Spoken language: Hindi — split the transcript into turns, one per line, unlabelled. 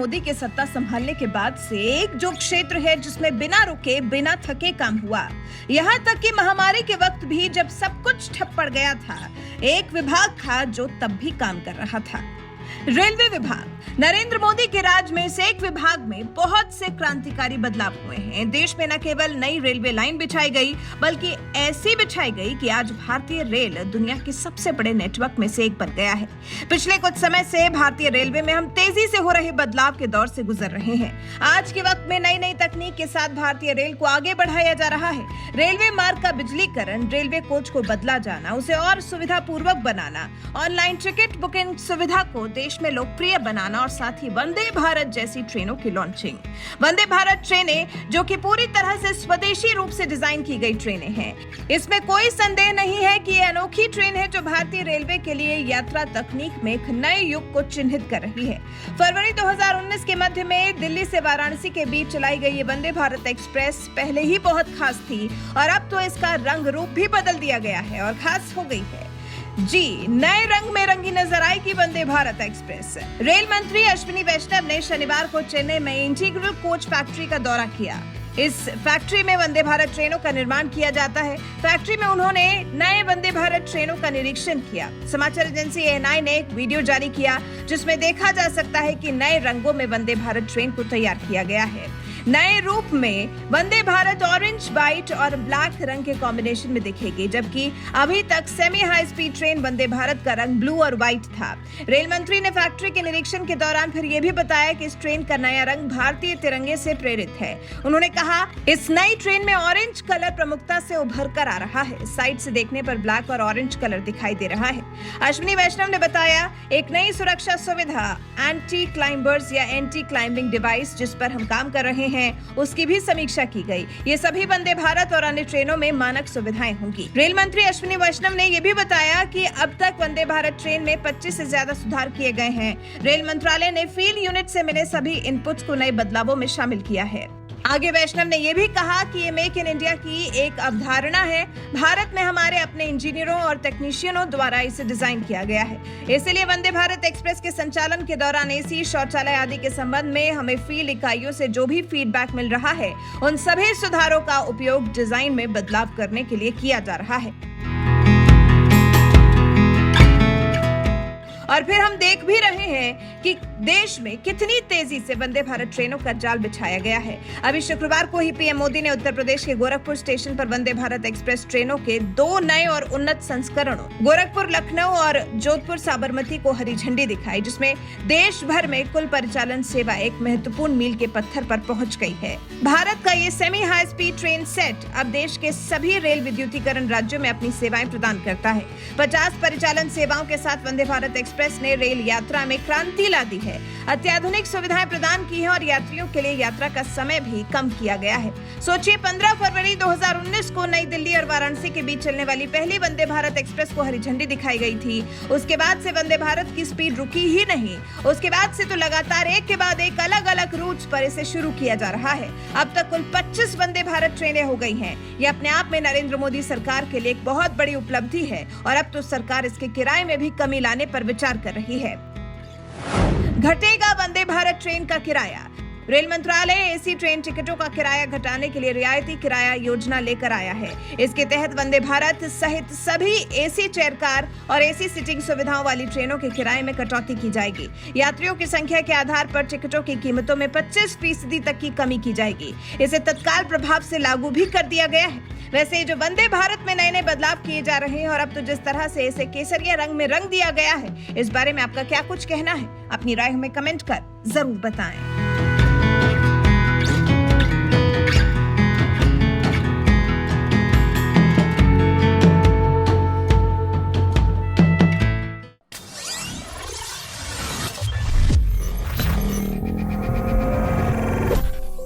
मोदी के सत्ता संभालने के बाद से एक जो क्षेत्र है जिसमें बिना रुके बिना थके काम हुआ, यहाँ तक कि महामारी के वक्त भी जब सब कुछ ठप पड़ गया था, एक विभाग था जो तब भी काम कर रहा था, रेलवे विभाग। नरेंद्र मोदी के राज में से एक विभाग में बहुत से क्रांतिकारी बदलाव हुए हैं। देश में न केवल नई रेलवे लाइन बिछाई गई, बल्कि ऐसी बिछाई गई कि आज भारतीय रेल दुनिया के सबसे बड़े नेटवर्क में से एक बन गया है। पिछले कुछ समय से भारतीय रेलवे में हम तेजी से हो रहे बदलाव के दौर से गुजर रहे हैं। आज के वक्त में नई नई तकनीक के साथ भारतीय रेल को आगे बढ़ाया जा रहा है। रेलवे मार्ग का बिजलीकरण, रेलवे कोच को बदला जाना, उसे और सुविधा पूर्वक बनाना, ऑनलाइन टिकट बुकिंग सुविधा को देश में लोकप्रिय बनाना और साथ ही वंदे भारत जैसी ट्रेनों की लॉन्चिंग। वंदे भारत ट्रेनें जो कि पूरी तरह से स्वदेशी रूप से डिजाइन की गई ट्रेनें हैं। इसमें कोई संदेह नहीं है कि ये अनोखी ट्रेन है जो भारतीय रेलवे के लिए यात्रा तकनीक में एक नए युग को चिन्हित कर रही है। फरवरी 2019 के मध्य में दिल्ली से वाराणसी के बीच चलाई गई ये वंदे भारत एक्सप्रेस पहले ही बहुत खास थी और अब तो इसका रंग रूप भी बदल दिया गया है और खास हो गई है। जी, नए रंग में रंगी नजर आएगी वंदे भारत एक्सप्रेस। रेल मंत्री अश्विनी वैष्णव ने शनिवार को चेन्नई में इंटीग्रल कोच फैक्ट्री का दौरा किया। इस फैक्ट्री में वंदे भारत ट्रेनों का निर्माण किया जाता है। फैक्ट्री में उन्होंने नए वंदे भारत ट्रेनों का निरीक्षण किया। समाचार एजेंसी एएनआई ने एक वीडियो जारी किया जिसमें देखा जा सकता है कि नए रंगों में वंदे भारत ट्रेन को तैयार किया गया है। नए रूप में वंदे भारत ऑरेंज, व्हाइट और ब्लैक रंग के कॉम्बिनेशन में दिखेगी, जबकि अभी तक semi high speed train Vande Bharat का रंग ब्लू और व्हाइट था। रेल मंत्री ने फैक्ट्री के निरीक्षण के दौरान फिर यह भी बताया कि इस ट्रेन का नया रंग भारतीय तिरंगे से प्रेरित है। उन्होंने कहा, इस नई ट्रेन में ऑरेंज कलर प्रमुखता से उभर कर आ रहा है। साइड से देखने पर ब्लैक और ऑरेंज कलर दिखाई दे रहा है। अश्विनी वैष्णव ने बताया, एक नई सुरक्षा सुविधा एंटी क्लाइंबर्स या एंटी क्लाइंबिंग डिवाइस जिस पर हम काम कर रहे हैं उसकी भी समीक्षा की गई। ये सभी वंदे भारत और अन्य ट्रेनों में मानक सुविधाएं होंगी। रेल मंत्री अश्विनी वैष्णव ने यह भी बताया कि अब तक वंदे भारत ट्रेन में 25 से ज्यादा सुधार किए गए हैं। रेल मंत्रालय ने फील्ड यूनिट से मिले सभी इनपुट्स को नए बदलावों में शामिल किया है। आगे वैष्णव ने यह भी कहा कि ये मेक इन इंडिया की एक अवधारणा है। भारत में हमारे अपने इंजीनियरों और टेक्नीशियनों द्वारा इसे डिजाइन किया गया है। इसलिए वंदे भारत एक्सप्रेस के संचालन के दौरान एसी, शौचालय आदि के संबंध में हमें फील्ड इकाइयों से जो भी फीडबैक मिल रहा है, उन सभी सुधारों का उपयोग डिजाइन में बदलाव करने के लिए किया जा रहा है। और फिर हम देख भी रहे हैं कि देश में कितनी तेजी से वंदे भारत ट्रेनों का जाल बिछाया गया है। अभी शुक्रवार को ही पीएम मोदी ने उत्तर प्रदेश के गोरखपुर स्टेशन पर वंदे भारत एक्सप्रेस ट्रेनों के 2 नए और उन्नत संस्करणों गोरखपुर लखनऊ और जोधपुर साबरमती को हरी झंडी दिखाई, जिसमें देश भर में कुल परिचालन सेवा एक महत्वपूर्ण मील के पत्थर पर पहुंच गई है। भारत का ये semi high speed train set अब देश के सभी रेल विद्युतीकरण राज्यों में अपनी सेवाएं प्रदान करता है। 50 परिचालन सेवाओं के साथ वंदे भारत एक्सप्रेस ने रेल यात्रा में क्रांति ला दी है। अत्याधुनिक सुविधाएं प्रदान की हैं और यात्रियों के लिए यात्रा का समय भी कम किया गया है। सोचिए, 15 फरवरी 2019 को नई दिल्ली और वाराणसी के बीच चलने वाली पहली वंदे भारत एक्सप्रेस को हरी झंडी दिखाई गई थी। उसके बाद से वंदे भारत की स्पीड रुकी ही नहीं। उसके बाद से तो लगातार एक के बाद एक अलग अलग रूट्स पर इसे शुरू किया जा रहा है। अब तक कुल 25 वंदे भारत ट्रेनें हो गई हैं। ये अपने आप में नरेंद्र मोदी सरकार के लिए एक बहुत बड़ी उपलब्धि है और अब तो सरकार इसके किराए में भी कमी लाने पर विचार कर रही है। घटेगा वंदे भारत ट्रेन का किराया। रेल मंत्रालय एसी ट्रेन टिकटों का किराया घटाने के लिए रियायती किराया योजना लेकर आया है। इसके तहत वंदे भारत सहित सभी एसी चेयर कार और एसी सीटिंग सुविधाओं वाली ट्रेनों के किराए में कटौती की जाएगी। यात्रियों की संख्या के आधार पर टिकटों की कीमतों में 25% तक की कमी की जाएगी। इसे तत्काल प्रभाव से लागू भी कर दिया गया है। वैसे जो वंदे भारत में नए नए बदलाव किए जा रहे हैं और अब तो जिस तरह से इसे केसरिया रंग में रंग दिया गया है, इस बारे में आपका क्या कुछ कहना है? अपनी राय हमें कमेंट कर जरूर बताएं।